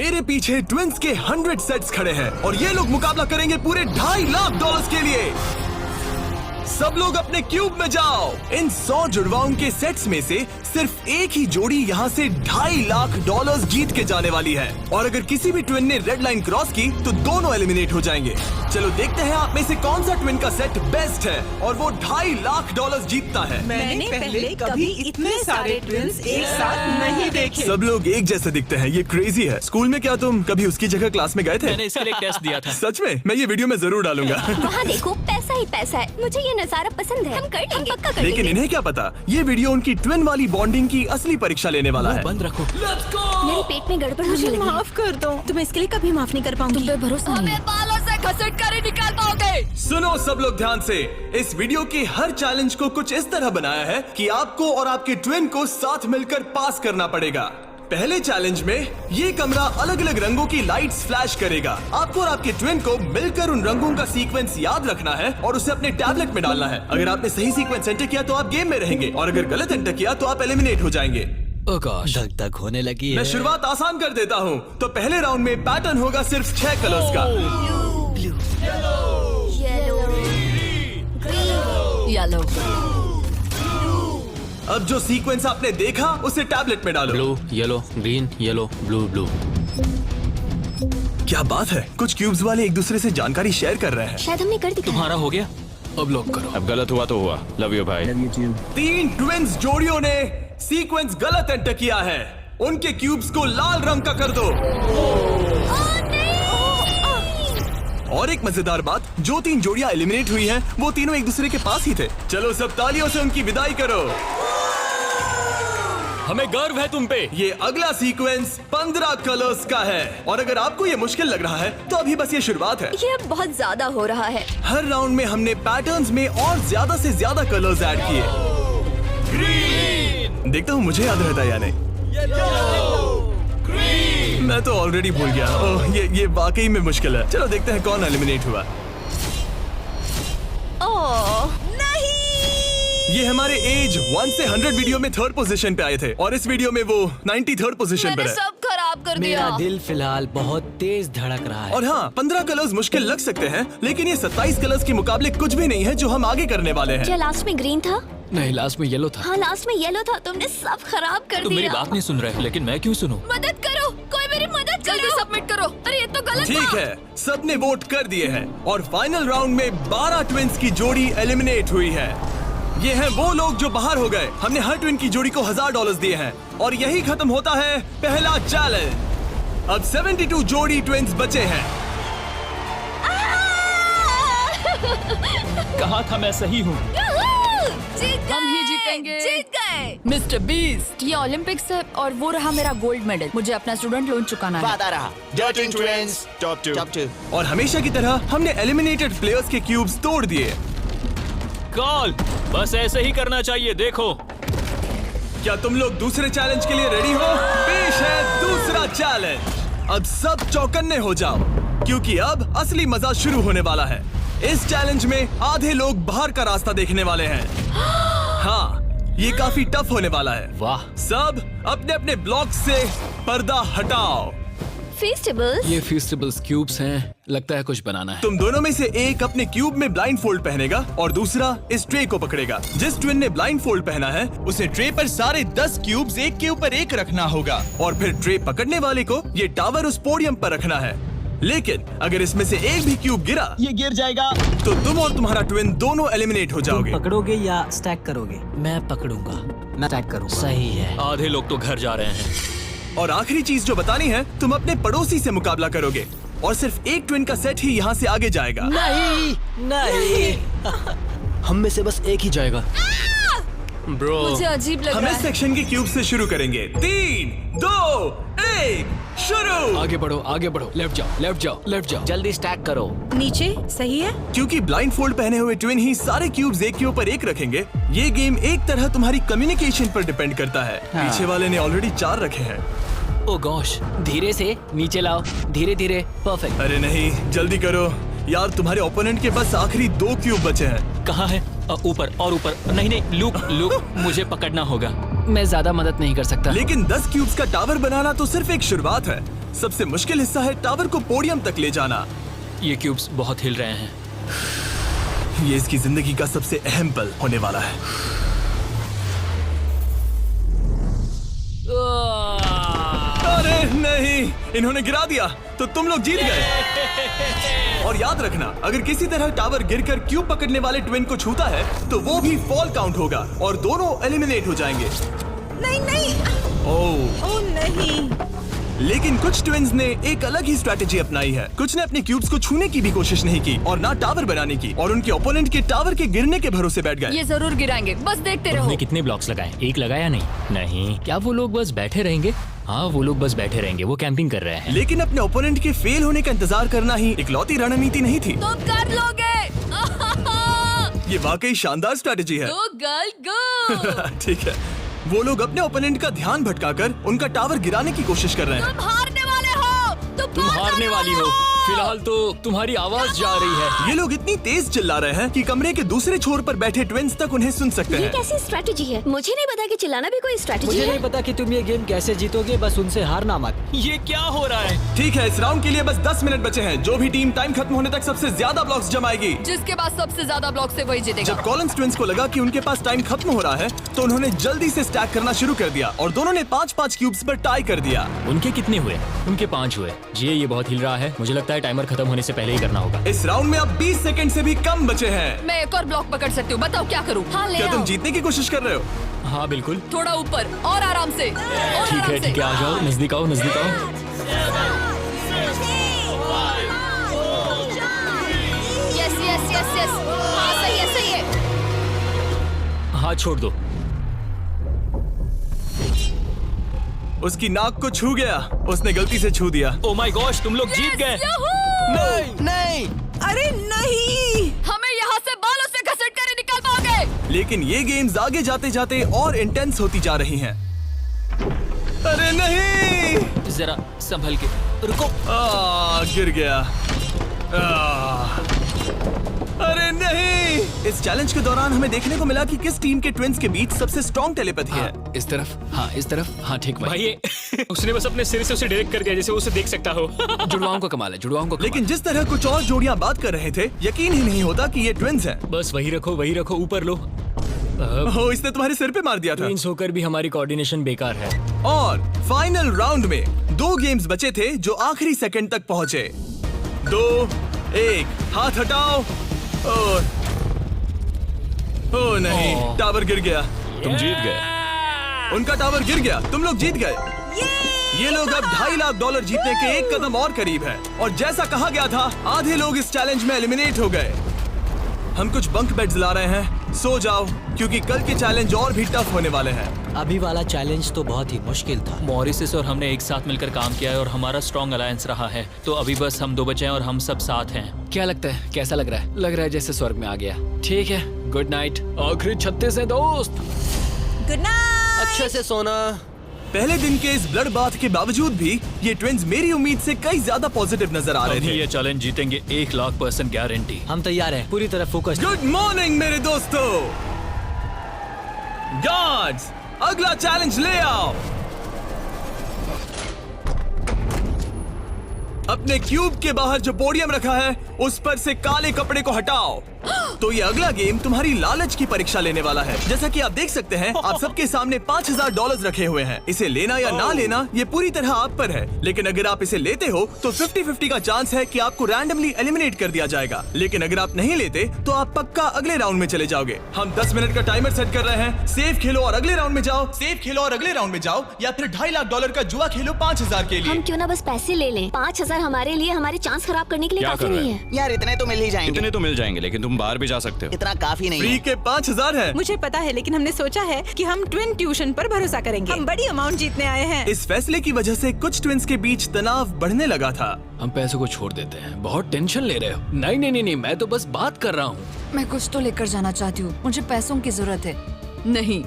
मेरे पीछे ट्विंस के 100 सेट्स खड़े हैं और ये लोग मुकाबला करेंगे पूरे $2.5 लाख के लिए। सब लोग अपने क्यूब में जाओ। इन 100 जुड़वाओं के सेट्स में से सिर्फ एक ही जोड़ी यहाँ से $2.5 लाख जीत के जाने वाली है। और अगर किसी भी ट्विन ने रेड लाइन क्रॉस की तो दोनों एलिमिनेट हो जाएंगे। चलो देखते हैं आप में से कौन सा ट्विन का सेट बेस्ट है और वो $2.5 लाख जीतता है। मैंने पहले कभी इतने सारे ट्विन्स एक साथ नहीं देखे। सब लोग एक जैसे दिखते हैं, ये क्रेजी है। स्कूल में क्या तुम कभी उसकी जगह क्लास में गए थे? मैंने इसके लिए टेस्ट दिया था। सच में? मैं ये वीडियो में जरूर डालूंगा। वहाँ देखो, पैसा ही पैसा है। मुझे ये नजारा पसंद है। हम कर लेंगे, पक्का कर लेकिन लेंगे। इन्हें क्या पता, ये वीडियो उनकी ट्विन वाली बॉन्डिंग की असली परीक्षा लेने वाला है। बंद रखो। मेरे पेट में गड़बड़ होने मुझे लगी। माफ कर दो, तुम इसके लिए कभी माफ नहीं कर पाऊंगी। तुम पे भरोसा नहीं है। बालों से घसीट कर ही निकाल पाओगे। सुनो सब लोग ध्यान से, इस वीडियो के हर चैलेंज को कुछ इस तरह बनाया है कि आपको और आपके ट्विन को साथ मिलकर पास करना पड़ेगा। पहले चैलेंज में ये कमरा अलग अलग रंगों की लाइट्स फ्लैश करेगा। आपको और आपके ट्विन को मिलकर उन रंगों का सीक्वेंस याद रखना है और उसे अपने टैबलेट में डालना है। अगर आपने सही सीक्वेंस एंटर किया तो आप गेम में रहेंगे और अगर गलत एंटर किया तो आप एलिमिनेट हो जाएंगे। ओह गॉश, धक धक होने लगी है। मैं शुरुआत आसान कर देता हूँ। तो पहले राउंड में पैटर्न होगा सिर्फ 6 कलर्स का। येलो। अब जो सीक्वेंस आपने देखा उसे टैबलेट में डालो। Blue, yellow, green, yellow, blue, blue. क्या बात है, कुछ क्यूब्स वाले एक दूसरे से जानकारी शेयर कर रहे हैं। शायद हमने कर दिया। तुम्हारा हो गया, अब लॉक करो। अब गलत हुआ तो हुआ। लव यू भाई। 3 ट्विंस जोड़ियों ने सीक्वेंस गलत एंटर किया है। उनके क्यूब्स को लाल रंग का कर दो। और एक मजेदार बात, जो 3 जोड़ियां एलिमिनेट हुई हैं, वो तीनों एक दूसरे के पास ही थे। चलो सब तालियों से उनकी विदाई करो। हमें गर्व है तुम पे। ये अगला सीक्वेंस 15 कलर्स का है और अगर आपको ये मुश्किल लग रहा है तो अभी बस ये शुरुआत है। ये अब बहुत ज्यादा हो रहा है। हर राउंड में हमने पैटर्न्स में और ज्यादा से ज्यादा कलर्स ऐड किए। ग्रीन, देखता हूँ मुझे याद रहता है या नहीं। मैं तो ऑलरेडी भूल गया। ओह, ये वाकई में मुश्किल है। चलो देखते हैं कौन एलिमिनेट हुआ। ओह ये हमारे एज 1 से 100 वीडियो में 3rd पोजीशन पे आए थे और इस वीडियो में वो 93rd पोजीशन पर मैंने है। सब खराब कर दिया। मेरा दिल फिलहाल बहुत तेज धड़क रहा है। और हाँ, 15 कलर्स मुश्किल लग सकते हैं लेकिन ये 27 कलर्स के मुकाबले कुछ भी नहीं है जो हम आगे करने वाले हैं। क्या लास्ट में ग्रीन था? नहीं, लास्ट में येलो था। हाँ लास्ट में येलो था। तुमने सब खराब कर तुम मेरी दिया। बात नहीं सुन रहे, लेकिन मैं क्यों सुनूं? मदद करो, कोई मेरी मदद जल्दी सबमिट करो। अरे ये तो गलत ठीक था। है, सबने वोट कर दिए हैं और फाइनल राउंड में 12 ट्विंस की जोड़ी एलिमिनेट हुई है। ये हैं वो लोग जो बाहर हो गए। हमने हर ट्विन की जोड़ी को $1000 दिए हैं और यही खत्म होता है पहला चैलेंज। अब 72 जोड़ी ट्विंस बचे हैं। कहा था मैं सही हूँ। जीत गए। हम ही जीतेंगे। जीत गए। मिस्टर बीस्ट, ये ओलंपिक्स है और वो रहा मेरा गोल्ड मेडल। मुझे अपना स्टूडेंट लोन चुकाना है। वादा रहा। Dirty Twins, top 2. और हमेशा की तरह हमने एलिमिनेटेड प्लेयर्स के क्यूब्स तोड़ दिए। कॉल, बस ऐसे ही करना चाहिए। देखो, क्या तुम लोग दूसरे चैलेंज के लिए रेडी हो? पेश है दूसरा चैलेंज। अब सब चौकन्ने हो जाओ क्योंकि अब असली मजा शुरू होने वाला है। इस चैलेंज में आधे लोग बाहर का रास्ता देखने वाले हैं। हाँ, ये काफी टफ होने वाला है। वाह, सब अपने अपने ब्लॉक से पर्दा हटाओ। फेस्टिवल्स? ये फेस्टिवल्स क्यूब्स हैं। लगता है कुछ बनाना है। तुम दोनों में से एक अपने क्यूब में ब्लाइंड फोल्ड पहनेगा और दूसरा इस ट्रे को पकड़ेगा। जिस ट्विन ने ब्लाइंड फोल्ड पहना है उसे ट्रे पर सारे 10 क्यूब्स एक के ऊपर एक रखना होगा और फिर ट्रे पकड़ने वाले को ये टावर उस पोडियम पर रखना है। लेकिन अगर इसमें से एक भी क्यूब गिरा, ये गिर जाएगा। तो तुम और तुम्हारा ट्विन दोनों एलिमिनेट हो जाओगे। पकड़ोगे या स्टैक करोगे? मैं पकड़ूंगा। मैं स्टैक करूंगा। सही है। आधे लोग तो घर जा रहे हैं। और आखिरी चीज जो बतानी है, तुम अपने पड़ोसी से मुकाबला करोगे और सिर्फ एक ट्विन का सेट ही यहाँ से आगे जाएगा। नहीं नहीं हम में से बस एक ही जाएगा। ब्रो, मुझे अजीब लग हम रहा इस है। सेक्शन के क्यूब से शुरू करेंगे। 3, 2, 1, शुरू। आगे बढ़ो, आगे बढ़ो। लेफ्ट जाओ, लेफ्ट जाओ, लेफ्ट जाओ। जल्दी स्टैक करो। नीचे सही है। क्योंकि ब्लाइंड फोल्ड पहने हुए ट्विन ही सारे क्यूब्स एक के ऊपर एक रखेंगे, ये गेम एक तरह तुम्हारी कम्युनिकेशन पर डिपेंड करता है। पीछे वाले ने ऑलरेडी 4 रखे हैं। ओ गॉश, धीरे से नीचे लाओ, धीरे धीरे। परफेक्ट। अरे नहीं, जल्दी करो यार, तुम्हारे ओपोनेंट के बस आखिरी 2 क्यूब बचे हैं। कहाँ है? ऊपर और ऊपर। नहीं नहीं, लूप लूप, मुझे पकड़ना होगा। मैं ज्यादा मदद नहीं कर सकता। लेकिन 10 क्यूब्स का टावर बनाना तो सिर्फ एक शुरुआत है। सबसे मुश्किल हिस्सा है टावर को पोडियम तक ले जाना। ये क्यूब्स बहुत हिल रहे हैं। ये इसकी जिंदगी का सबसे अहम पल होने वाला है। अरे नहीं, इन्होंने गिरा दिया तो तुम लोग जीत गए। और याद रखना, अगर किसी तरह टावर गिरकर क्यूब पकड़ने वाले ट्विन को छूता है तो वो भी फॉल काउंट होगा और दोनों एलिमिनेट हो जाएंगे। नहीं ओह नहीं। लेकिन कुछ ट्विन्स ने एक अलग ही स्ट्रैटेजी अपनाई है। कुछ ने अपने क्यूब्स को छूने की भी कोशिश नहीं की और ना टावर बनाने की, और उनके ओपोनेंट के टावर के गिरने के भरोसे बैठ गए। ये जरूर गिराएंगे, बस देखते रहो। उन्होंने कितने ब्लॉक्स लगाए? एक लगाया नहीं। क्या वो लोग बस बैठे रहेंगे? हाँ, वो लोग बस बैठे रहेंगे, वो कैंपिंग कर रहे हैं। लेकिन अपने ओपोनेंट के फेल होने का इंतजार करना ही इकलौती रणनीति नहीं थी। तुम कर लोगे। ये वाकई शानदार स्ट्रैटेजी है। गो गर्ल गो। ठीक है, वो लोग अपने ओपोनेंट का ध्यान भटकाकर उनका टावर गिराने की कोशिश कर रहे हैं। तुम हारने वाले हो। तुम हारने वाली हो। फिलहाल तो तुम्हारी आवाज जा रही है। ये लोग इतनी तेज चिल्ला रहे हैं कि कमरे के दूसरे छोर पर बैठे ट्विन्स तक उन्हें सुन सकते ये हैं। कैसी स्ट्रैटेजी है? मुझे नहीं पता कि चिल्लाना भी कोई स्ट्रैटेजी मुझे है। नहीं पता कि तुम ये गेम कैसे जीतोगे, बस उनसे हारना मत। ये क्या हो रहा है? ठीक है, इस राउंड के लिए बस 10 मिनट बचे हैं। जो भी टीम टाइम खत्म होने तक सबसे ज्यादा ब्लॉक्स जमाएगी, जिसके पास सबसे ज्यादा ब्लॉक से वही जीतेगा। जब कॉलिंस ट्विन्स को लगा कि उनके पास टाइम खत्म हो रहा है तो उन्होंने जल्दी से स्टैक करना शुरू कर दिया और दोनों ने 5-5 क्यूब्स पर टाई कर दिया। उनके कितने हुए? उनके 5 हुए। ये बहुत हिल रहा है। मुझे लगता है टाइमर खत्म होने से पहले ही करना होगा। इस राउंड में अब 20 सेकंड से भी कम बचे हैं। मैं एक और ब्लॉक पकड़ सकती हूँ, बताओ क्या करूँ? हाँ ले क्या तुम आओ। जीतने की कोशिश कर रहे हो? हाँ बिल्कुल। थोड़ा ऊपर और आराम से। और ठीक आराम है, से। ठीक है, आ जाओ, नजदीक आओ, नजदीक आओ। Yes yes yes yes. हाँ सही है सही है। हाथ छोड़ दो। उसकी नाक को छू गया, उसने गलती से छू दिया। ओ माय गॉश, तुम लोग जीत गए। नहीं। अरे नहीं। हमें यहाँ से बालों से घसीट कर ही निकल पाओगे। लेकिन ये गेम्स आगे जाते जाते और इंटेंस होती जा रही हैं। अरे नहीं, जरा संभल के रुको। गिर गया। अरे नहीं। इस चैलेंज के दौरान हमें देखने को मिला कि किस टीम के ट्विन्स के बीच सबसे स्ट्रॉन्ग टेलीपैथी है। इस तरफ, हाँ इस तरफ, हाँ ठीक भाई। उसने बस अपने सिर से उसे डायरेक्ट कर दिया जैसे वो उसे देख सकता हो। जुड़वाओं को कमाल है, जुड़वाओं को कमाल। लेकिन जिस तरह कुछ और जोड़ियां बात कर रहे थे, यकीन ही नहीं होता कि ये ट्विन्स हैं। बस वही रखो, ऊपर लो। ओह, इसने तुम्हारे सिर पे मार दिया था। ट्विन्स होकर भी हमारी कोऑर्डिनेशन बेकार है। और फाइनल राउंड में 2 गेम्स बचे थे जो आखिरी सेकंड तक पहुंचे। 2, 1, हाथ हटाओ। और ओह नहीं, टावर गिर गया। तुम जीत गए। उनका टावर गिर गया, तुम लोग जीत गए। ये लोग अब $2.5 लाख जीतने के एक कदम और करीब है। और जैसा कहा गया था, आधे लोग इस चैलेंज में एलिमिनेट हो गए। हम कुछ बंक बेड्स ला रहे हैं, सो जाओ क्योंकि कल के चैलेंज और भी टफ होने वाले हैं। अभी वाला चैलेंज तो बहुत ही मुश्किल था। मॉरिसस और हमने एक साथ मिलकर काम किया है और हमारा स्ट्रॉन्ग अलायंस रहा है। तो अभी बस हम 2 बचे हैं और हम सब साथ हैं। क्या लगता है, कैसा लग रहा है? लग रहा है जैसे स्वर्ग में आ गया। ठीक है, गुड नाइट। आखिरी 36 है दोस्त। Good night. अच्छे से सोना। पहले दिन के इस ब्लड बाथ के बावजूद भी ये ट्विन्स मेरी उम्मीद से कई ज्यादा पॉजिटिव नजर आ रहे अभी थे। ये चैलेंज जीतेंगे 1,00,000% गारंटी। हम तैयार हैं, पूरी तरह फोकस्ड। गुड मॉर्निंग मेरे दोस्तों। गार्ड्स, अगला चैलेंज ले आओ। अपने क्यूब के बाहर जो पोडियम रखा है उस पर से काले कपड़े को हटाओ। तो ये अगला गेम तुम्हारी लालच की परीक्षा लेने वाला है। जैसा कि आप देख सकते हैं, आप सबके सामने $5,000 रखे हुए हैं। इसे लेना या ना लेना ये पूरी तरह आप पर है। लेकिन अगर आप इसे लेते हो तो 50-50 का चांस है कि आपको रैंडमली एलिमिनेट कर दिया जाएगा। लेकिन अगर आप नहीं लेते तो आप पक्का अगले राउंड में चले जाओगे। हम 10 मिनट का टाइमर सेट कर रहे हैं। सेफ खेलो और अगले राउंड में जाओ, सेफ खेलो और अगले राउंड में जाओ, या फिर $2.5 लाख का जुआ खेलो 5,000 के लिए। हम क्यों ना बस पैसे ले लें? 5,000 हमारे लिए हमारे चांस खराब करने के लिए क्या काफी कर रहे नहीं हैं? है। यार इतने तो मिल ही जाएंगे। इतने तो मिल जाएंगे, लेकिन तुम बाहर भी जा सकते हो। इतना काफी नहीं फ्री है। के 5,000 है। मुझे पता है, लेकिन हमने सोचा है कि हम ट्विन ट्यूशन पर भरोसा करेंगे। हम बड़ी अमाउंट जीतने आए हैं। इस फैसले की वजह से कुछ ट्विन्स के बीच तनाव बढ़ने लगा था। हम पैसों को छोड़ देते हैं। बहुत टेंशन ले रहे हो। नहीं, मैं तो बस बात कर रहा हूँ। मैं कुछ तो लेकर जाना चाहती हूँ, मुझे पैसों की जरूरत है। नहीं,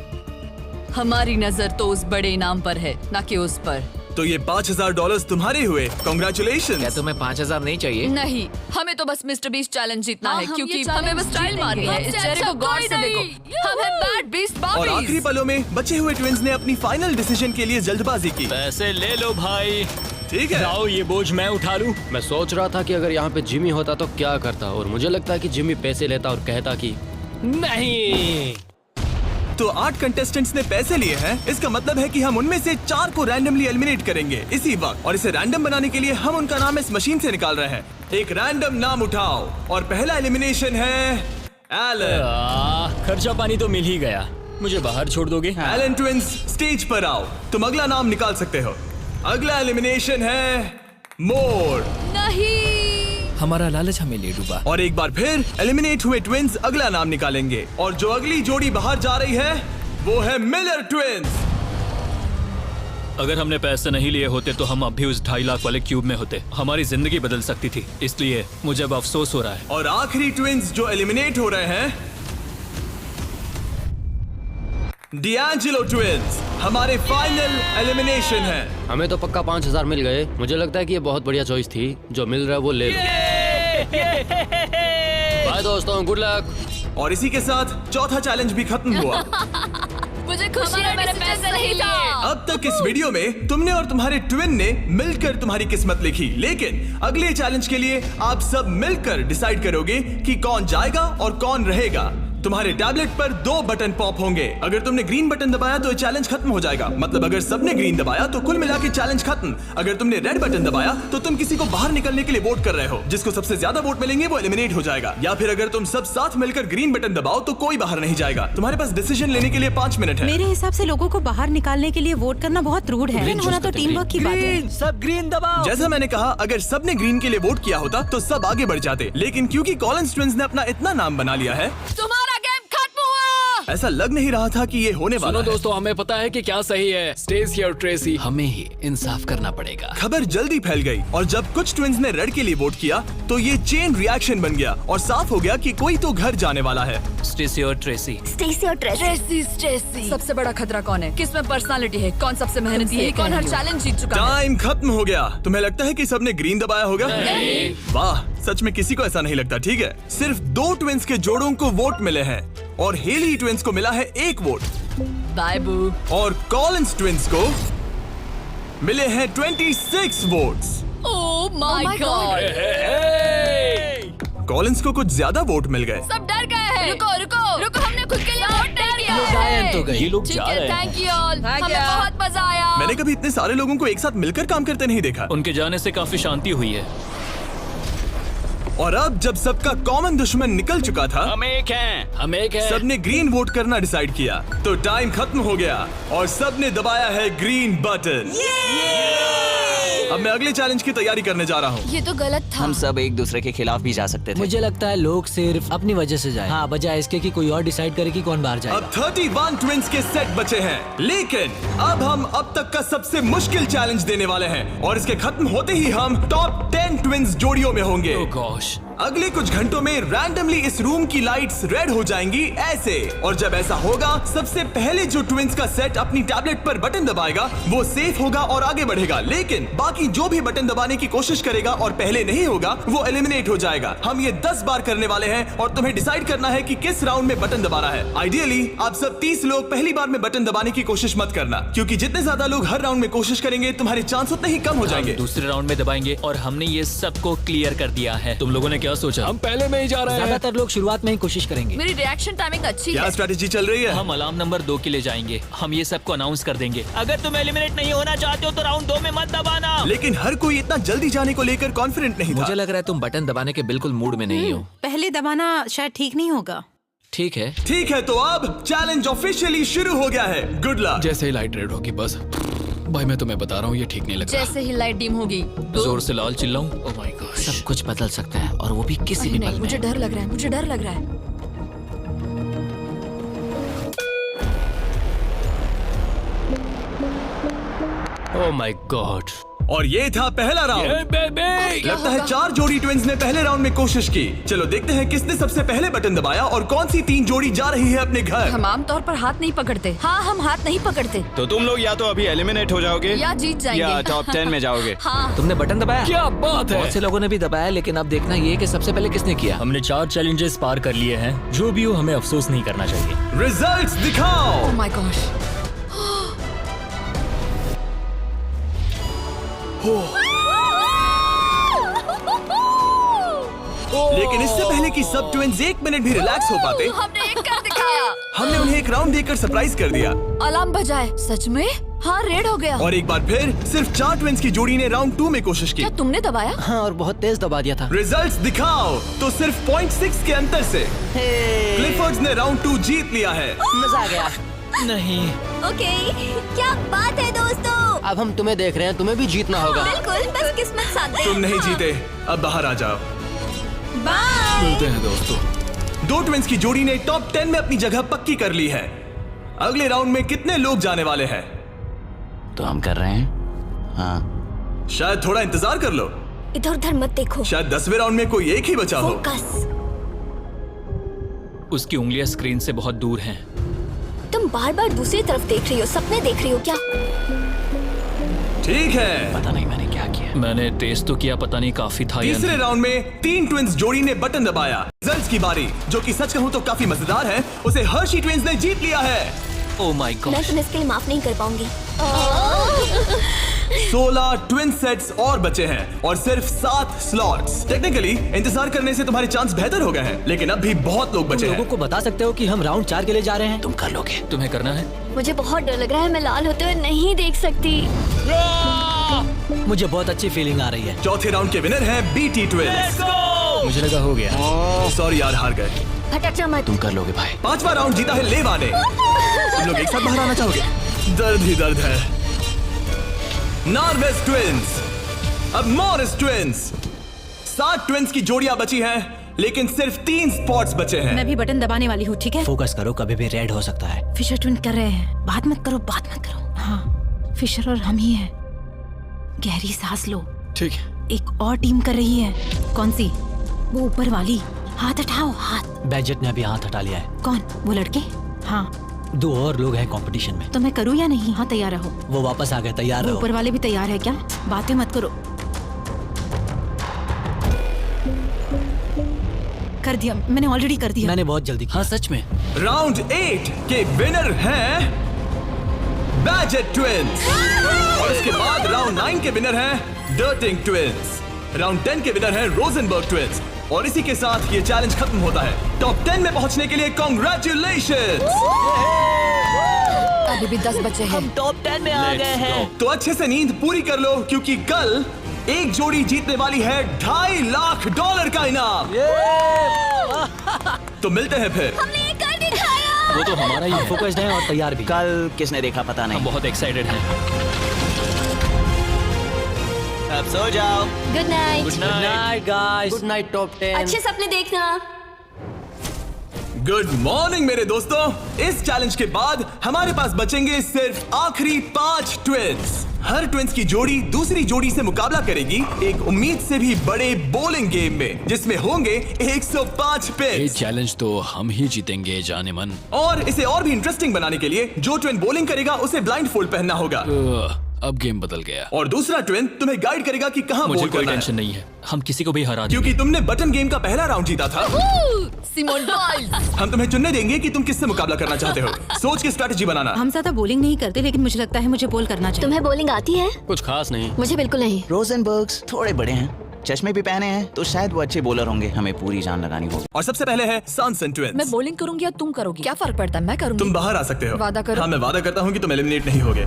हमारी नजर तो उस बड़े इनाम पर है, ना कि उस पर। तो ये $5,000 तुम्हारे हुए। कॉन्ग्रेचुलेशन। क्या तुम्हें 5,000 नहीं चाहिए? नहीं, हमें तो बस मिस्टर बीस्ट चैलेंज जीतना हाँ, है, हम क्योंकि ये हमें challenge बस स्टाइल मारनी है। इस जीतेंगे। चेहरे को हमसे गौर अच्छा से कोई देखो, नहीं। हम हैं बैड बीस्ट और आखिरी बाबीज। पलों में बचे हुए ट्विन्स ने अपनी फाइनल डिसीजन के लिए जल्दबाजी की। पैसे ले लो भाई। ठीक है? जाओ, ये बोझ मैं उठा लूं। मैं सोच रहा था कि अगर यहाँ पे जिमी होता तो क्या करता, और मुझे लगता है कि जिमी पैसे लेता और कहता कि नहीं। तो 8 कंटेस्टेंट्स ने पैसे लिए हैं। इसका मतलब है कि हम उनमें से 4 को रैंडमली एलिमिनेट करेंगे इसी वक्त, और इसे रैंडम बनाने के लिए हम उनका नाम इस मशीन से निकाल रहे हैं। एक रैंडम नाम उठाओ, और पहला एलिमिनेशन है एलन। खर्चा पानी तो मिल ही गया, मुझे बाहर छोड़ दोगे? एलन ट्विंस, स्टेज पर आओ। तुम अगला नाम निकाल सकते हो। अगला एलिमिनेशन है मोर। नहीं, हमारा लालच हमें ले डूबा। और एक बार फिर एलिमिनेट हुए ट्विंस अगला नाम निकालेंगे, और जो अगली जोड़ी बाहर जा रही है वो है मिलर ट्विंस। अगर हमने पैसे नहीं लिए होते तो हम अब भी उस 2.5 लाख वाले क्यूब में होते। हमारी जिंदगी बदल सकती थी, इसलिए मुझे अब अफसोस हो रहा है। और आखिरी ट्विंस जो एलिमिनेट हो रहे हैं, डिएंजेलो ट्विंस, हमारे फाइनल एलिमिनेशन है। हमें तो पक्का 5000 मिल गए। मुझे लगता है कि ये बहुत बढ़िया चॉइस थी। जो मिल रहा है वो ले लो। बाय दोस्तों, गुड लक। और इसी के साथ चौथा चैलेंज भी खत्म हुआ। मुझे खुशी है मैंने पैसे नहीं लिए। अब तक इस वीडियो में तुमने और तुम्हारे ट्विन ने मिलकर तुम्हारी किस्मत लिखी, लेकिन अगले चैलेंज के लिए आप सब मिलकर डिसाइड करोगे कि कौन जाएगा और कौन रहेगा। तुम्हारे टैबलेट पर 2 बटन पॉप होंगे। अगर तुमने ग्रीन बटन दबाया तो ये चैलेंज खत्म हो जाएगा। मतलब अगर सबने ग्रीन दबाया तो कुल मिला के चैलेंज खत्म। अगर तुमने रेड बटन दबाया तो तुम किसी को बाहर निकलने के लिए वोट कर रहे हो। जिसको सबसे ज्यादा वोट मिलेंगे वो एलिमिनेट हो जाएगा। या फिर अगर तुम सब साथ मिलकर ग्रीन बटन दबाओ तो कोई बाहर नहीं जाएगा। तुम्हारे पास डिसीजन लेने के लिए 5 मिनट है। मेरे हिसाब से लोगों को बाहर निकालने के लिए वोट करना बहुत रूड है। ग्रीन होना तो टीम वर्क की बात है। सब ग्रीन दबाओ। जैसा मैंने कहा, अगर सबने ग्रीन के लिए वोट किया होता तो सब आगे बढ़ जाते, लेकिन क्योंकि कॉलिंस ट्विंस ने अपना इतना नाम बना लिया है, तुम्हारा गेम खत्म हुआ। ऐसा लग नहीं रहा था कि ये होने वाला सुनो है। दोस्तों, हमें पता है कि क्या सही है। स्टेसी और ट्रेसी, हमें ही इंसाफ करना पड़ेगा। खबर जल्दी फैल गई, और जब कुछ ट्विंस ने रेड के लिए वोट किया तो ये चेन रिएक्शन बन गया और साफ हो गया कि कोई तो घर जाने वाला है। स्टेसी और ट्रेसी। स्टेसी और ट्रेसी। स्टेसी। सबसे बड़ा खतरा कौन है? किस में पर्सनालिटी है? कौन सबसे मेहनती है? कौन हर चैलेंज जीत चुका है? टाइम खत्म हो गया। तुम्हें लगता है कि सबने ग्रीन दबाया होगा? वाह, सच में किसी को ऐसा नहीं लगता। ठीक है, सिर्फ 2 ट्विंस के जोड़ों को वोट मिले हैं, और हेली ट्विंस को मिला है 1 वोट, बाय बू। और कॉलिंस ट्विंस को मिले हैं 26 votes. Oh my God. Collins को कुछ ज्यादा वोट मिल गए। सब डर गए हैं। रुको रुको रुको, हमने खुद के लिए वोट नहीं किया है। ये लोग ठीक जा है, रहे हैं। Thank you all. हमें बहुत मजा आया। मैंने कभी इतने सारे लोगों को एक साथ मिलकर काम करते नहीं देखा। उनके जाने से काफी शांति हुई है। और अब जब सबका कॉमन दुश्मन निकल चुका था, हम एक हैं। हम एक है। सबने ग्रीन वोट करना डिसाइड किया, तो टाइम खत्म हो गया और सबने दबाया है ग्रीन बटन। अब मैं अगले चैलेंज की तैयारी करने जा रहा हूँ। ये तो गलत था। हम सब एक दूसरे के खिलाफ भी जा सकते थे। मुझे लगता है लोग सिर्फ अपनी वजह से जाए। हाँ, बजाय इसके कि कोई और डिसाइड करे कि कौन बाहर जाएगा। अब 31 ट्विंस के सेट बचे हैं, लेकिन अब हम अब तक का सबसे मुश्किल चैलेंज देने वाले हैं, और इसके खत्म होते ही हम टॉप 10 ट्विंस जोड़ियों में होंगे। Oh gosh। अगले कुछ घंटों में रैंडमली इस रूम की लाइट्स रेड हो जाएंगी ऐसे, और जब ऐसा होगा सबसे पहले जो ट्विंस का सेट अपनी टैबलेट पर बटन दबाएगा वो सेफ होगा और आगे बढ़ेगा, लेकिन बाकी जो भी बटन दबाने की कोशिश करेगा और पहले नहीं होगा वो एलिमिनेट हो जाएगा। हम ये 10 बार करने वाले हैं और तुम्हें डिसाइड करना है कि किस राउंड में बटन दबाना है। आइडियली आप सब 30 लोग पहली बार में बटन दबाने की कोशिश मत करना, क्योंकि जितने ज्यादा लोग हर राउंड में कोशिश करेंगे तुम्हारे चांस उतने ही कम हो जाएंगे। दूसरे राउंड में दबाएंगे, और हमने ये सबको क्लियर कर दिया है। तुम लोगों ने क्या सोचा? हम पहले में ही जा रहे हैं। ज्यादातर लोग शुरुआत में ही कोशिश करेंगे। मेरी रिएक्शन टाइमिंग अच्छी क्या है। स्ट्रेटेजी चल रही है? हम अलार्म नंबर 2 के लिए जाएंगे। हम ये सबको अनाउंस कर देंगे। अगर तुम एलिमिनेट नहीं होना चाहते हो तो राउंड 2 में मत दबाना। लेकिन हर कोई इतना जल्दी जाने को लेकर कॉन्फिडेंट नहीं था। मुझे लग रहा है तुम बटन दबाने के बिल्कुल मूड में नहीं हो। पहले दबाना शायद ठीक नहीं होगा। ठीक है, ठीक है, तो अब चैलेंज ऑफिशियली शुरू हो गया है। Good luck. जैसे ही लाइट रेड होगी बस। भाई मैं तुम्हें बता रहा हूँ, ये ठीक नहीं लग रहा। जैसे ही लाइट डिम होगी जोर से लाल चिल्लाऊं? Oh my God. सब कुछ बदल सकता है, और वो भी किसी भी नहीं, पल मुझे में। डर लग रहा है। मुझे डर लग रहा है। Oh my God. और ये था पहला राउंड। लगता है 4 जोड़ी ट्विंस ने पहले राउंड में कोशिश की। चलो देखते हैं किसने सबसे पहले बटन दबाया और कौन सी 3 जोड़ी जा रही है अपने घर। हम आमतौर पर हाथ नहीं पकड़ते। हाँ, हम हाथ नहीं पकड़ते। तो तुम लोग या तो अभी एलिमिनेट हो जाओगे या जीत जाएंगे। या टॉप 10 में जाओगे। हाँ। तुमने बटन दबाया? क्या बात है। बहुत से लोगों ने भी दबाया, लेकिन अब देखना ये कि सबसे पहले किसने किया। हमने 4 चैलेंजेस पार कर लिए हैं। जो भी हो, हमें अफसोस नहीं करना चाहिए। रिजल्ट्स दिखाओ। ओह माय गॉश। लेकिन इससे पहले कि सब ट्विंस 1 मिनट भी रिलैक्स हो पाते, हमने एक कर दिखाया। हमने उन्हें एक राउंड देकर सरप्राइज कर दिया। अलार्म बजाए। सच में? हाँ, रेड हो गया। और एक बार फिर सिर्फ 4 ट्विंस की जोड़ी ने राउंड 2 में कोशिश की। क्या तुमने दबाया? हाँ, और बहुत तेज दबा दिया था। रिजल्ट्स दिखाओ। तो सिर्फ 0.6 के अंतर से क्लिफर्ड्स ने राउंड 2 जीत लिया है। मजा आ गया। नहीं। ओके, क्या बात है दोस्तों। अब हम तुम्हें देख रहे हैं, तुम्हें भी जीतना होगा। बिल्कुल, बस किस्मत साथ दे। तुम नहीं जीते, अब बाहर आ जाओ। मिलते हैं दोस्तों। 2 ट्विंस की जोड़ी ने टॉप 10 में अपनी जगह पक्की कर ली है। अगले राउंड में कितने लोग जाने वाले हैं? तो हम कर रहे हैं। हाँ, शायद थोड़ा इंतजार कर लो। इधर उधर मत देखो। शायद 10वें राउंड में कोई एक ही बचा हो। फोकस। उसकी उंगलियां स्क्रीन से बहुत दूर हैं। तुम बार बार दूसरी तरफ देख रही हो, सपने देख रही हो क्या? ठीक है। पता नहीं मैंने क्या किया। मैंने टेस्ट तो किया, पता नहीं काफी था या तीसरे नहीं। राउंड में 3 ट्विंस जोड़ी ने बटन दबाया। रिजल्ट्स की बारी, जो कि सच कहूं तो काफी मजेदार है। उसे हर्षी ट्विंस ने जीत लिया है। ओह माय मैं गॉड। तुम्हें इसके लिए माफ नहीं कर पाऊंगी। 16 ट्विन सेट्स और बचे हैं और सिर्फ 7 स्लॉट्स। टेक्निकली इंतजार करने से तुम्हारे चांस बेहतर हो गए हैं, लेकिन अब भी बहुत लोग बचे हैं। को बता सकते हो कि हम राउंड 4 के लिए जा रहे हैं? तुम कर लोगे। तुम्हें करना है? मुझे बहुत डर लग रहा है, मैं लाल होते हुए नहीं देख सकती। मुझे बहुत अच्छी फीलिंग आ रही है। चौथे राउंड के विनर हैं बीटी ट्विंस। मुझे लगा हो गया। सॉरी यार, हार गए। भटक जा मत। तुम कर लोगे भाई। 5वां राउंड जीता है लेवा ने। तुम लोग एक साथ बाहर आना चाहोगे? दर्द ही दर्द है। नार्वेस ट्विंस, अब मॉरिस ट्विंस। 7 ट्विंस की जोड़ियां बची हैं, लेकिन सिर्फ 3 स्पॉट्स बचे हैं। मैं भी बटन दबाने वाली हूँ, ठीक है? फोकस करो, कभी भी रेड हो सकता है। फिशर ट्विन कर रहे हैं। बात मत करो, बात मत करो। हाँ, फिशर और हम ही हैं। गहरी सांस लो। ठीक है। एक और टीम कर रही है। कौन सी? वो ऊपर वाली। हाथ हटाओ, हाथ। बैजेट ने अभी हाथ हटा लिया है। कौन? वो लड़के? हाँ। 2 और लोग हैं कंपटीशन में। तो मैं करूँ या नहीं? हाँ, तैयार रहो। वो वापस आ गए, तैयार वो रहो। ऊपर वाले भी तैयार है क्या? बातें मत करो। कर दिया, मैंने ऑलरेडी कर दिया। मैंने बहुत जल्दी किया। हाँ, सच में। राउंड 8 के विनर हैं बैजेट ट्विंस। और इसके बाद राउंड 9 के विनर हैं डर्टिंग ट्विंस। राउंड 10 के विनर हैं रोजनबर्ग ट्विंस। और इसी के साथ ये चैलेंज खत्म होता है। टॉप 10 में पहुंचने के लिए कांग्रेचुलेशंस। अभी भी 10 बचे हैं। टॉप 10 में आ गए हैं। तो अच्छे से नींद पूरी कर लो, क्योंकि कल एक जोड़ी जीतने वाली है $2.5 लाख का इनाम। तो मिलते हैं फिर। हमने ये कर दिखाया। वो तो हमारा ही है। फोकस्ड हैं और तैयार भी। कल किसने देखा पता हम नहीं। बहुत एक्साइटेड हैं। अब सो जाओ। Good night. Good night guys. Good night top 10। अच्छे सपने देखना। गुड मॉर्निंग मेरे दोस्तों। इस चैलेंज के बाद हमारे पास बचेंगे सिर्फ आखिरी 5 ट्विंस। हर ट्विंस की जोड़ी दूसरी जोड़ी से मुकाबला करेगी एक उम्मीद से भी बड़े बॉलिंग गेम में, जिसमें होंगे 105 ये पिन्स। चैलेंज तो हम ही जीतेंगे जाने मन। और इसे और भी इंटरेस्टिंग बनाने के लिए जो ट्विन बॉलिंग करेगा उसे ब्लाइंड फोल्ड पहनना होगा। अब गेम बदल गया। और दूसरा ट्विन तुम्हें गाइड करेगा कि कहां मुझे बॉल कोई करना है। टेंशन नहीं है, हम किसी को भी हरा देंगे। क्योंकि तुमने बटन गेम का पहला राउंड जीता था। Simone Biles. हम तुम्हें चुनने देंगे कि तुम किससे मुकाबला करना चाहते हो। सोच के स्ट्रेटेजी बनाना। हम ज्यादा बॉलिंग नहीं करते, लेकिन मुझे लगता है मुझे बॉल करना चाहिए। तुम्हें बॉलिंग आती है? कुछ खास नहीं। मुझे बिल्कुल नहीं। रोजनबर्ग्स थोड़े बड़े हैं, चश्मे भी पहने हैं, तो शायद वो अच्छे बॉलर होंगे। हमें पूरी जान लगानी होगी। और सबसे पहले है सनसन ट्विंस। मैं बॉलिंग करूंगी या तुम करोगी? क्या फर्क पड़ता है? मैं करूंगी। तुम बाहर आ सकते हो। वादा करो। हाँ, मैं वादा करता हूँ कि तुम एलिमिनेट नहीं होगे।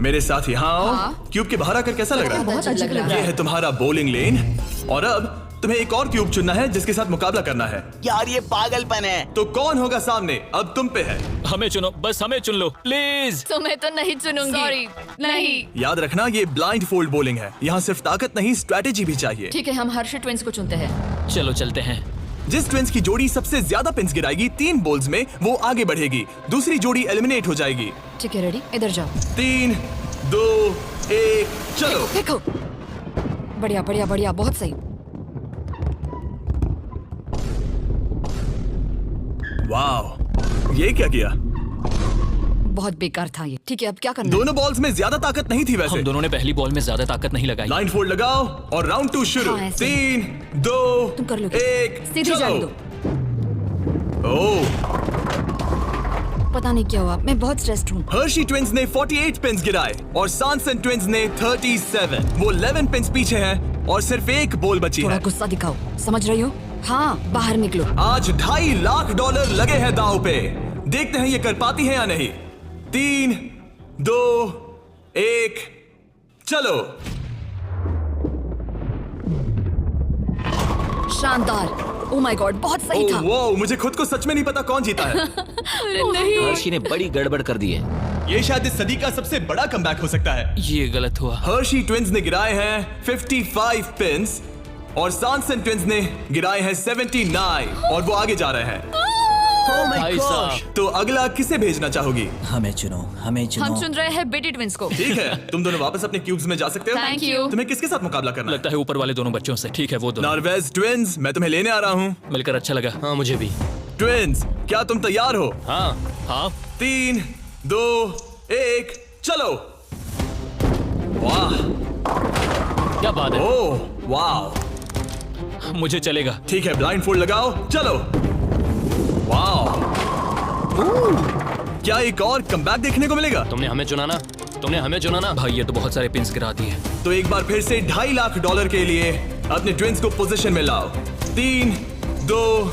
मेरे साथ यहाँ आओ। हाँ। क्यूब के बाहर आकर कैसा लग रहा है? बहुत अजीब लग रहा ये है। है तुम्हारा बॉलिंग लेन। और अब तुम्हें एक और क्यूब चुनना है जिसके साथ मुकाबला करना है। यार ये पागलपन है। तो कौन होगा सामने? अब तुम पे है। हमें चुनो, बस हमें चुन लो प्लीज। तुम्हें तो नहीं चुनूंगी। सॉरी, नहीं। याद रखना, ये ब्लाइंड फोल्ड बॉलिंग है। यहाँ सिर्फ ताकत नहीं, स्ट्रेटेजी भी चाहिए। ठीक है, हम हर्षी ट्विंस को चुनते हैं। चलो चलते हैं। जिस ट्विंस की जोड़ी सबसे ज्यादा पिन्स गिराएगी 3 बॉल्स में, वो आगे बढ़ेगी। दूसरी जोड़ी एलिमिनेट हो जाएगी। ठीक है, रेडी? इधर जाओ। 3, 2, 1, चलो। देखो, बढ़िया बढ़िया बढ़िया, बहुत सही। वाह, ये क्या किया? बहुत बेकार था ये। ठीक है, अब क्या करना है? दोनों बॉल्स में ज्यादा ताकत नहीं थी वैसे। हम दोनों ने पहली बॉल में ज्यादा ताकत नहीं लगाई। लाइन फोल्ड लगाओ और राउंड 2 शुरू। हाँ, ऐसे। 3, 2, तुम कर लोगे। 1, सीधी जाने दो। ओह, पता नहीं क्या हुआ, मैं बहुत स्ट्रेस्ड हूँ। हर्शी ट्विंस ने 48 पिन्स गिराए और सॉनसन ट्विंस ने 37। वो 11 पिन्स पीछे हैं और सिर्फ एक बॉल बची थोड़ा है। गुस्सा दिखाओ, समझ रही हो? हाँ, बाहर निकलो। आज $2.5 लाख लगे हैं दांव पे। देखते हैं ये कर पाती है या नहीं। 3, 2, 1, चलो। शानदार। ओह माय गॉड, बहुत सही था। वो मुझे खुद को सच में नहीं पता कौन जीता है। नहीं। हर्षी ने बड़ी गड़बड़ कर दी है। ये शायद इस सदी का सबसे बड़ा कमबैक हो सकता है। ये गलत हुआ। हर्शी ट्विंस ने गिराए हैं 55 पिन्स और सॉनसन ट्विंस ने गिराए हैं 79 और वो आगे जा रहे हैं। भाई साहब, तो अगला किसे भेजना चाहोगी? हमें चुनो, हमें हम चुन रहे हैं बेटी ट्विंस को। ठीक है, तुम दोनों वापस अपने क्यूब्स में जा सकते हो। Thank you। तुम्हें किसके साथ मुकाबला करना है? लगता है ऊपर वाले दोनों बच्चों से। ठीक है, वो दोनों। नॉर्वेज ट्विंस, मैं तुम्हें लेने आ रहा हूँ। मिलकर अच्छा लगा। हाँ मुझे भी। ट्विंस, क्या तुम तैयार हो? हाँ हाँ 3, 2, 1, चलो। वाह, क्या बात है। ओह, वाह। मुझे चलेगा। ठीक है, ब्लाइंड फोल्ड लगाओ, चलो। वाह, क्या एक और कमबैक देखने को मिलेगा? तुमने हमें चुना ना, तुमने हमें चुना ना। भाई ये तो बहुत सारे पिन्स गिरा दिए। तो एक बार फिर से $2.5 लाख के लिए अपने ट्विंस को पोजीशन में लाओ। 3, 2,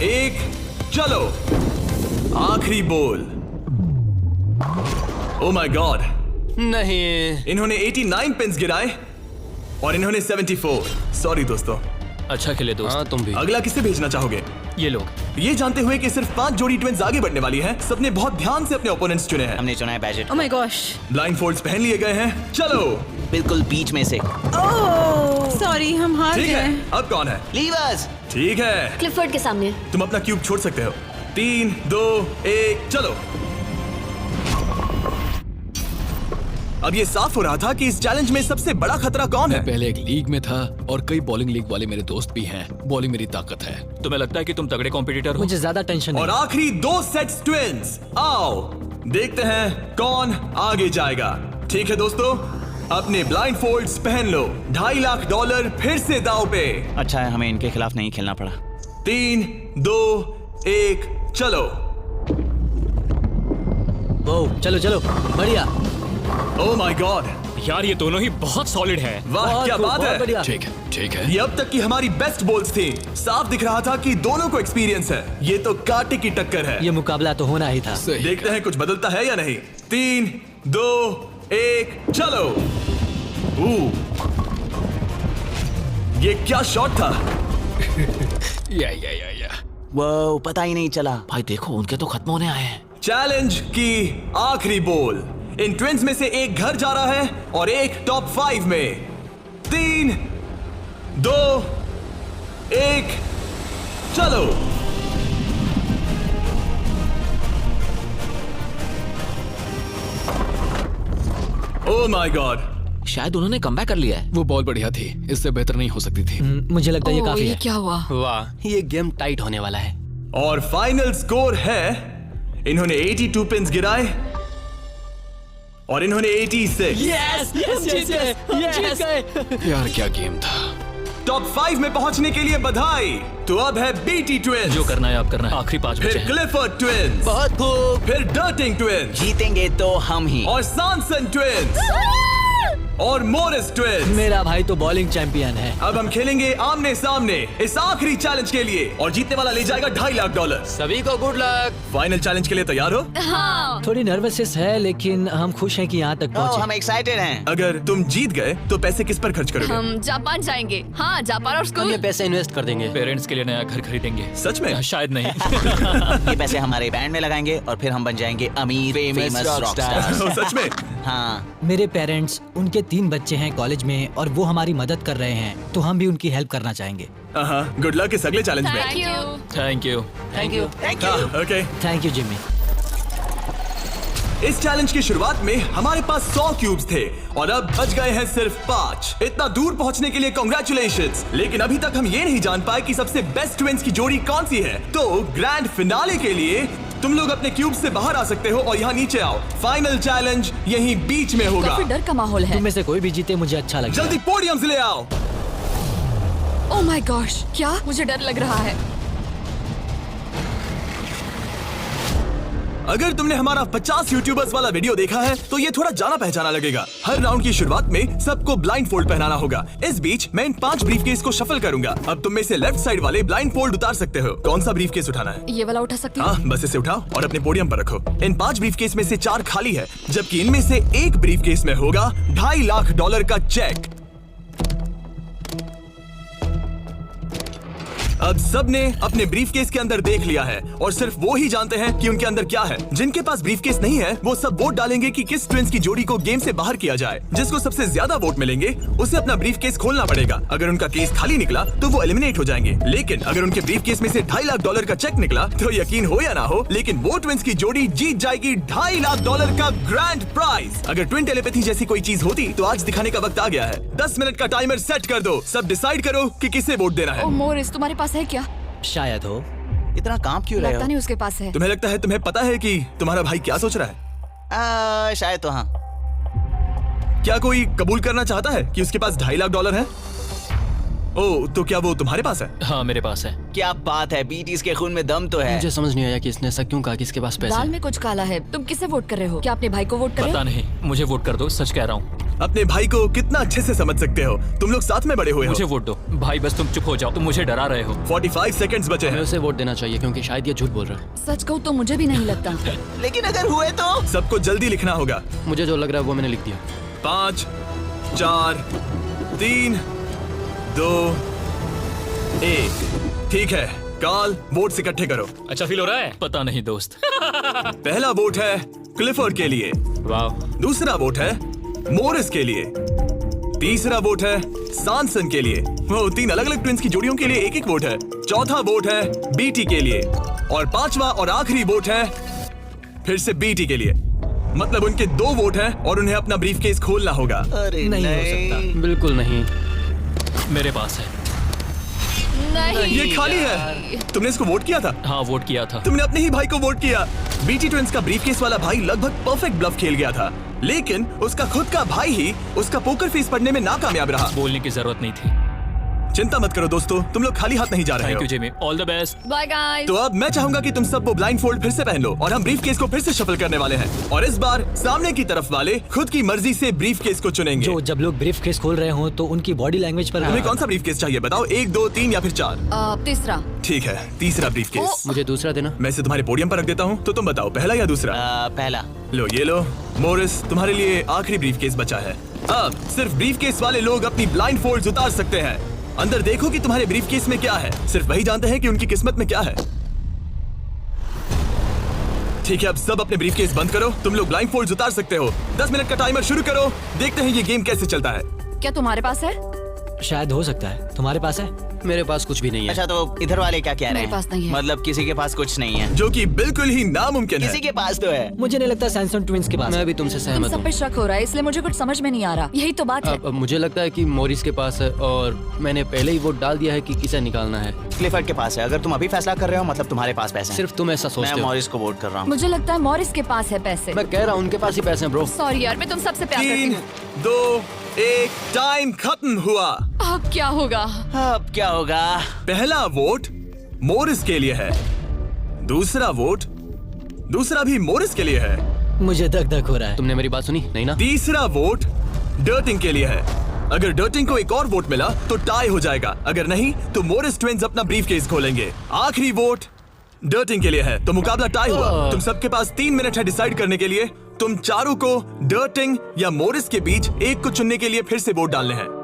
1, चलो। आखिरी बॉल। ओह माय गॉड, नहीं। इन्होंने 89 पिन्स गिराए और इन्होंने 74। सॉरी दोस्तों। अच्छा खेले दोस्त। हाँ तुम भी। अगला किसे भेजना चाहोगे? ये लोग। ये जानते हुए कि सिर्फ 5 जोड़ी ट्विंस आगे बढ़ने वाली हैं, सबने बहुत ध्यान से अपने ओपोनेंट्स चुने हैं। हमने चुना है budget. Oh my gosh. Blindfolds पहन लिए गए हैं, चलो। बिल्कुल बीच में से। ओह सॉरी, हम हार ठीक है, गए। अब कौन है? लीवर्स। ठीक है, क्लिफर्ड के सामने। तुम अपना क्यूब छोड़ सकते हो। 3, 2, 1, चलो। अब ये साफ हो रहा था कि इस चैलेंज में सबसे बड़ा खतरा कौन है। पहले एक लीग में था और कई बॉलिंग लीग वाले मेरे दोस्त भी हैं। बॉलिंग मेरी ताकत है। तुम्हें लगता है कि तुम तगड़े कॉम्पिटिटर हो? मुझे ज्यादा टेंशन और आखिरी 2 सेट्स ट्विंस। आओ देखते हैं कौन आगे जाएगा। ठीक है दोस्तों, अपने ब्लाइंड फोल्ड्स पहन लो। $2.5 लाख फिर से दांव पे। अच्छा है हमें इनके खिलाफ नहीं खेलना पड़ा। 3, 2, 1, चलो। ओह चलो चलो, बढ़िया। ओह माय गॉड, यार ये दोनों ही बहुत सॉलिड है। वाह क्या बात है। बढ़िया। ठीक है, ठीक है। ये अब तक की हमारी बेस्ट बॉल्स थी। साफ दिख रहा था कि दोनों को एक्सपीरियंस है। ये तो कांटे की टक्कर है। ये मुकाबला तो होना ही था। सही। देखते हैं कुछ बदलता है या नहीं। 3, 2, 1, चलो। ये क्या शॉट था? या। वो पता ही नहीं चला। भाई देखो, उनके तो खत्म होने आए हैं। चैलेंज की आखिरी बॉल। इन ट्विंस में से एक घर जा रहा है और एक टॉप 5 में। 3, 2, 1, चलो। ओह माय गॉड, शायद उन्होंने कमबैक कर लिया है। वो बॉल बढ़िया थी, इससे बेहतर नहीं हो सकती थी। मुझे लगता है ये ओह, काफी ये है। क्या हुआ? वाह, ये गेम टाइट होने वाला है। और फाइनल स्कोर है, इन्होंने 82 पिन्स गिराए और इन्होंने 86। यार क्या गेम था। टॉप 5 में पहुंचने के लिए बधाई। तो अब है बीटी ट्विंस, जो करना है आप करना है। आखिरी 5 बचे फिर हैं। क्लिफर्ड ट्विंस, बहुत खूब। फिर डर्टिंग ट्विंस जीतेंगे तो हम ही। और सॉनसन ट्विंस और मोरिस ट्विंस। मेरा भाई तो बॉलिंग चैंपियन है। अब हम खेलेंगे आमने सामने इस आखिरी चैलेंज के लिए और जीतने वाला ले जाएगा $2.5 लाख। सभी को गुड लक। फाइनल चैलेंज के लिए तैयार हो? हाँ। थोड़ी नर्वसनेस है, लेकिन हम खुश हैं कि यहाँ तक ओह पहुँचे। हम एक्साइटेड हैं। अगर तुम जीत गए तो पैसे किस पर खर्च करोगे? हम जापान जाएंगे। हाँ, जापान और हम स्कूल। ये पैसे इन्वेस्ट कर देंगे। पेरेंट्स के लिए नया घर खरीदेंगे। सच में? शायद नहीं। ये पैसे हमारे बैंड में लगाएंगे और फिर हम बन जाएंगे अमीर फेमस रॉकस्टार। ओह, सच में? हाँ। मेरे पेरेंट्स, उनके 3 बच्चे हैं कॉलेज में और वो हमारी मदद कर रहे हैं, तो हम भी उनकी हेल्प करना चाहेंगे। गुड लक इस अगले चैलेंज में। Thank you. Thank you. Thank you. Thank you. Okay. Thank you Jimmy. इस चैलेंज की शुरुआत में हमारे पास 100 क्यूब्स थे और अब बच गए हैं सिर्फ 5। इतना दूर पहुंचने के लिए कांग्रेचुलेशंस। लेकिन अभी तक हम ये नहीं जान पाए कि सबसे बेस्ट ट्विंस की जोड़ी कौन सी है। तो ग्रैंड फिनाले के लिए तुम लोग अपने क्यूब से बाहर आ सकते हो और यहाँ नीचे आओ। फाइनल चैलेंज यहीं बीच में होगा। काफी डर का माहौल है। तुम में से कोई भी जीते मुझे अच्छा लगेगा। जल्दी पोडियम से ले आओ। ओह माय गॉश, क्या? मुझे डर लग रहा है। अगर तुमने हमारा 50 यूट्यूबर्स वाला वीडियो देखा है तो ये थोड़ा जाना पहचाना लगेगा। हर राउंड की शुरुआत में सबको ब्लाइंड फोल्ड पहनाना होगा। इस बीच मैं इन 5 ब्रीफकेस को शफल करूंगा। अब तुम में से लेफ्ट साइड वाले ब्लाइंड फोल्ड उतार सकते हो। कौन सा ब्रीफकेस उठाना है? ये वाला उठा सकती हूँ? हाँ, बस इसे उठाओ और अपने पोडियम पर रखो। इन 5 ब्रीफकेस में से 4 खाली है, जबकि इनमें से एक ब्रीफकेस में होगा $2.5 लाख का चेक। अब सबने अपने ब्रीफकेस के अंदर देख लिया है और सिर्फ वो ही जानते हैं कि उनके अंदर क्या है। जिनके पास ब्रीफकेस नहीं है वो सब वोट डालेंगे कि किस ट्विंस की जोड़ी को गेम से बाहर किया जाए। जिसको सबसे ज्यादा वोट मिलेंगे उसे अपना ब्रीफकेस खोलना पड़ेगा। अगर उनका केस खाली निकला तो वो एलिमिनेट हो जाएंगे। लेकिन अगर उनके ब्रीफकेस में से $2.5 लाख का चेक निकला तो यकीन हो या ना हो, लेकिन वो ट्विंस की जोड़ी जीत जाएगी $2.5 लाख का ग्रैंड प्राइज। अगर ट्विन टेलीपैथी जैसी कोई चीज होती तो आज दिखाने का वक्त आ गया है। 10 मिनट का टाइमर सेट कर दो। सब डिसाइड करो कि किसे वोट देना है। ओ मोरिस, तुम्हारे पास है क्या? शायद हो। इतना काम क्यों रहे लगता हो? नहीं उसके पास है। तुम्हें लगता है तुम्हें पता है कि तुम्हारा भाई क्या सोच रहा है? शायद तो हाँ। क्या कोई कबूल करना चाहता है कि उसके पास $2.5 लाख है? ओ, तो क्या वो तुम्हारे पास है? हाँ मेरे पास है। क्या बात है, बीटीज के खून में दम तो है। मुझे समझ नहीं आया कि इसने ऐसा क्यों कहा कि इसके पास पैसे दाल हैं। में कुछ काला है। तुम किसे वोट कर रहे हो? क्या अपने भाई को वोट कर रहे पता हो? नहीं, मुझे वोट कर दो, सच कह रहा हूँ। अपने भाई को कितना अच्छे से समझ सकते हो। तुम लोग साथ में बड़े हुए मुझे हो। वोट दो भाई, बस तुम चुप हो जाओ, तुम मुझे डरा रहे हो। 45 सेकंड्स बचे हमें हैं। उसे वोट देना चाहिए क्योंकि शायद ये झूठ बोल रहा है। सच कहूँ तो मुझे भी नहीं लगता। लेकिन अगर हुए तो? सबको जल्दी लिखना होगा। मुझे जो लग रहा है वो मैंने लिख दिया। 5, 4, 3, 2, 1। ठीक है, कार्ल, वोट्स इकट्ठे करो। अच्छा फील हो रहा है? पता नहीं दोस्त। पहला वोट है क्लिफोर्ड के लिए। वाह। दूसरा वोट है मोरिस के लिए। तीसरा वोट है सैनसन के लिए। वो 3 अलग अलग ट्विंस की जोड़ियों के लिए एक वोट है। चौथा वोट है बीटी के लिए और 5वां और आखिरी वोट है फिर से बीटी के लिए। मतलब उनके 2 वोट हैं और उन्हें अपना ब्रीफकेस खोलना होगा। अरे नहीं हो सकता। बिल्कुल नहीं। मेरे पास है। नहीं, ये खाली है। तुमने इसको वोट किया था? हाँ वोट किया था। तुमने अपने ही भाई को वोट किया। बीटी ट्विंस का ब्रीफकेस वाला भाई लगभग परफेक्ट ब्लफ खेल गया था, लेकिन उसका खुद का भाई ही उसका पोकर फेस पढ़ने में नाकामयाब रहा। बोलने की जरूरत नहीं थी। चिंता मत करो दोस्तों, तुम लोग खाली हाथ नहीं जा रहे थैंक हो। You Jimmy, all the best. Bye guys. तो अब मैं चाहूंगा कि तुम सब वो ब्लाइंड फोल्ड फिर से पहन लो और हम ब्रीफकेस को फिर से शफल करने वाले हैं। और इस बार सामने की तरफ वाले खुद की मर्जी से ब्रीफकेस को चुनेंगे। जो जब लोग ब्रीफकेस खोल रहे हो तो उनकी बॉडी लैंग्वेज पर तुम्हें कौन सा ब्रीफकेस चाहिए बताओ? 1, 2, 3 या फिर 4? तीसरा। ठीक है, तीसरा ब्रीफकेस। मुझे दूसरा देना। मैं इसे तुम्हारे पोडियम पर रख देता हूँ, तो तुम बताओ पहला या दूसरा? पहला। लो ये लो मोरिस, तुम्हारे लिए आखिरी ब्रीफकेस बचा है। अब सिर्फ ब्रीफकेस वाले लोग अपनी ब्लाइंड फोल्ड्स उतार सकते हैं। अंदर देखो कि तुम्हारे ब्रीफकेस में क्या है। सिर्फ वही जानते हैं कि उनकी किस्मत में क्या है। ठीक है, अब सब अपने ब्रीफकेस बंद करो। तुम लोग ब्लाइंड फोल्ड्स उतार सकते हो। 10 मिनट का टाइमर शुरू करो। देखते हैं ये गेम कैसे चलता है। क्या तुम्हारे पास है? शायद हो सकता है। तुम्हारे पास है? मेरे पास कुछ भी नहीं है। अच्छा तो इधर वाले क्या कह रहे मेरे हैं? पास नहीं है। मतलब किसी के पास कुछ नहीं है? जो कि बिल्कुल ही नामुमकिन है। किसी के पास तो है। मुझे नहीं लगता सैमसंग ट्विंस के पास मैं है। भी तुमसे तुम सहमत सब हूँ। पे शक हो रहा है, इसलिए मुझे कुछ समझ में नहीं आ रहा। यही तो बात है। अब मुझे लगता है कि मोरिस के पास है और मैंने पहले ही वोट डाल दिया है कि किसे निकालना है। क्लिफर्ड के पास है। अगर तुम अभी फैसला कर रहे हो मतलब तुम्हारे पास पैसे हैं। सिर्फ तुम ऐसा मैं सोचते हो। मॉरिस को वोट कर रहा हूँ। मुझे लगता है मॉरिस के पास है पैसे। मैं कह रहा हूँ उनके पास ही पैसे हैं ब्रो। सॉरी यार, मैं तुम सबसे प्यार करती 3, हूँ। 2, 1, टाइम खत्म हुआ। अब क्या होगा? अब क्या होगा? पहला वोट मोरिस के लिए है। दूसरा भी मोरिस के लिए है। मुझे धक धक हो रहा है। तुमने मेरी बात सुनी नहीं ना? तीसरा वोट डर्टिंग के लिए है। अगर डर्टिंग को एक और वोट मिला तो टाई हो जाएगा, अगर नहीं तो मोरिस ट्विंस अपना ब्रीफकेस खोलेंगे। आखिरी वोट डर्टिंग के लिए है, तो मुकाबला टाई हुआ। तुम सबके पास 3 मिनट है डिसाइड करने के लिए। तुम चारों को डर्टिंग या मोरिस के बीच एक को चुनने के लिए फिर से वोट डालने हैं।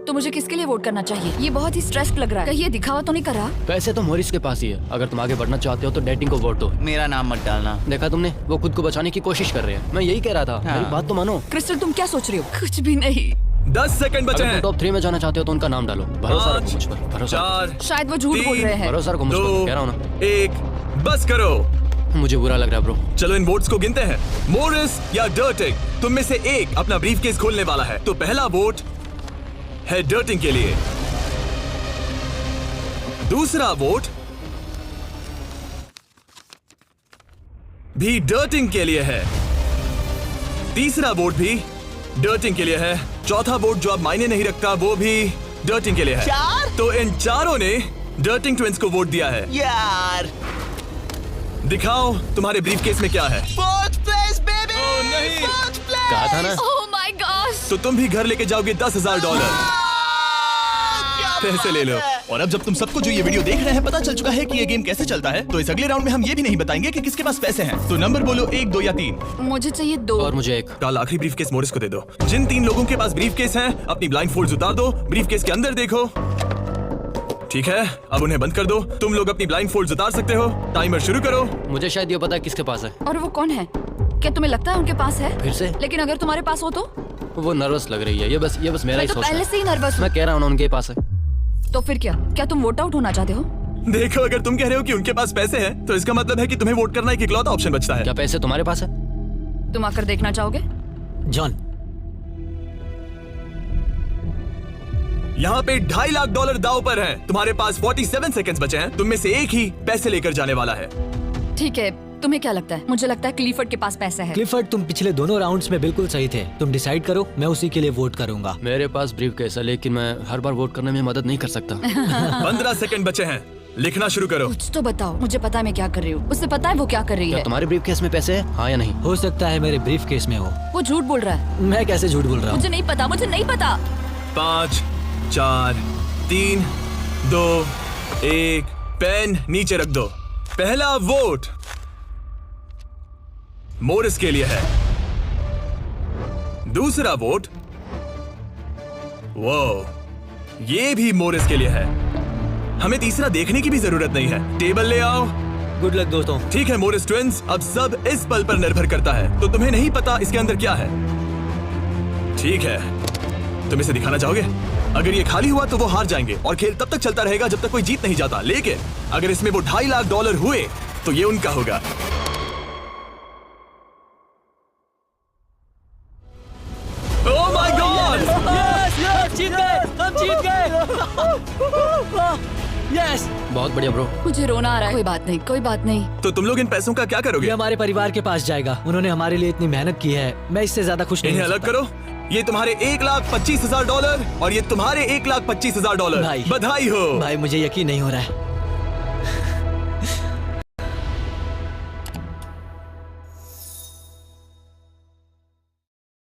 तो मुझे किसके लिए वोट करना चाहिए? ये बहुत ही स्ट्रेस्ड लग रहा है। कहीं ये दिखावा तो नहीं कर रहा? पैसे तो मोरिस के पास ही है। अगर तुम आगे बढ़ना चाहते हो तो डेटिंग को वोट दो। मेरा नाम मत डालना। देखा तुमने, वो खुद को बचाने की कोशिश कर रहे हैं। मैं यही कह रहा था। मेरी बात तो मानो। क्रिस्टल, तुम क्या सोच रही हो? कुछ भी नहीं। 10 सेकंड बचे अगर हैं। तुम टॉप 3 में जाना चाहते हो तो उनका नाम डालो। भरोसा रखो मुझ पर। भरोसा 4, शायद वो झूठ बोल रहे हैं। भरोसा रखो मुझ पर, कह रहा हूँ ना। 1, बस करो। मुझे बुरा लग रहा है ब्रो। चलो इन वोट्स को गिनते हैं। मोरिस या डर्टिंग, तुम में से एक अपना ब्रीफकेस खोलने वाला है। तो पहला वोट है डर्टिंग के लिए। दूसरा वोट भी डर्टिंग के लिए है। तीसरा वोट भी डर्टिंग के लिए है। चौथा वोट जो अब मायने नहीं रखता वो भी डर्टिंग के लिए है। 4? तो इन चारों ने डर्टिंग ट्विंस को वोट दिया है। यार दिखाओ तुम्हारे ब्रीफकेस में क्या है। Fourth place baby. नहीं। कहा था ना। ओह माय गॉश। तो तुम भी घर लेके जाओगे $10,000। पैसे ले लो। और अब जब तुम सबको जो ये वीडियो देख रहे हैं पता चल चुका है कि ये गेम कैसे चलता है, तो इस अगले राउंड में हम ये भी नहीं बताएंगे कि किसके पास पैसे हैं। तो नंबर बोलो 1, 2 या 3। मुझे चाहिए 2। और मुझे एक। कल आखिरी ब्रीफकेस मोरिस को दे दो। जिन 3 लोगों के पास ब्रीफकेस हैं, अपनी ब्लाइंड फोल्ड्स उतार दो, ब्रीफकेस के अंदर देखो। ठीक है, अब उन्हें बंद कर दो। तुम लोग अपनी ब्लाइंड फोल्ड्स उतार सकते हो। टाइमर शुरू करो। मुझे शायद ये पता है किसके पास है। और वो कौन है? क्या तुम्हें लगता है उनके पास है? फिर से? लेकिन अगर तुम्हारे पास हो तो? वो नर्वस लग रही है। ये बस मेरा मैं ही तो सोच पहले से ही नर्वस हूँ। मैं कह रहा हूँ ना उनके पास है। तो फिर क्या तुम वोट आउट होना चाहते हो? देखो, अगर तुम कह रहे हो कि उनके पास पैसे हैं, तो इसका मतलब है कि तुम्हें वोट करना एक इकलौता ऑप्शन बचता है। क्या पैसे तुम्हारे पास है? तुम आकर देखना चाहोगे? जॉन, यहाँ पे $2.5 लाख दाव पर हैं। तुम्हारे पास 47 सेकंड्स बचे हैं। तुम में से एक ही पैसे लेकर जाने वाला है। ठीक है, तुम्हें क्या लगता है? मुझे लगता है क्लीफर्ड के पास पैसा है। क्लिफर्ड, तुम पिछले दोनों राउंड्स में बिल्कुल सही थे। तुम डिसाइड करो, मैं उसी के लिए वोट करूंगा। मेरे पास ब्रीफकेस है, लेकिन मैं हर बार वोट करने में मदद नहीं कर सकता। 15 सेकंड बचे हैं। लिखना शुरू करो। कुछ तो बताओ। मुझे पता है मैं क्या कर रही हूँ। उसे पता है वो क्या कर रही क्या है। तुम्हारे ब्रीफकेस में पैसे हैं? हाँ या नहीं? हो सकता है मेरे ब्रीफ केस में हो। वो झूठ बोल रहा है। मैं कैसे झूठ बोल रहा हूँ? मुझे नहीं पता। 5, 4, 3, 2, 1। पेन नीचे रख दो। पहला वोट मोरिस के लिए है। दूसरा वोट, वो ये भी मोरिस के लिए है। हमें तीसरा देखने की भी जरूरत नहीं है। टेबल ले आओ। गुड लक दोस्तों। ठीक है मोरिस ट्विंस, अब सब इस पल पर निर्भर करता है। तो तुम्हें नहीं पता इसके अंदर क्या है। ठीक है, तुम इसे दिखाना चाहोगे? अगर ये खाली हुआ तो वो हार जाएंगे और खेल तब तक चलता रहेगा जब तक कोई जीत नहीं जाता। लेकिन अगर इसमें वो $2.5 लाख हुए तो ये उनका होगा। Oh my God! जीत गए, हम जीत गए। यस। बहुत बढ़िया ब्रो। मुझे रोना आ रहा है। कोई बात नहीं, कोई बात नहीं। तो तुम लोग इन पैसों का क्या ये करोगे? हमारे परिवार के पास जाएगा। उन्होंने हमारे लिए इतनी मेहनत की है, मैं इससे ज्यादा खुश नहीं इन्हें हो अलग सकता। करो। ये तुम्हारे $1,25,000 और ये तुम्हारे $1,25,000। भाई। बधाई हो। भाई, मुझे यकीन नहीं हो रहा है।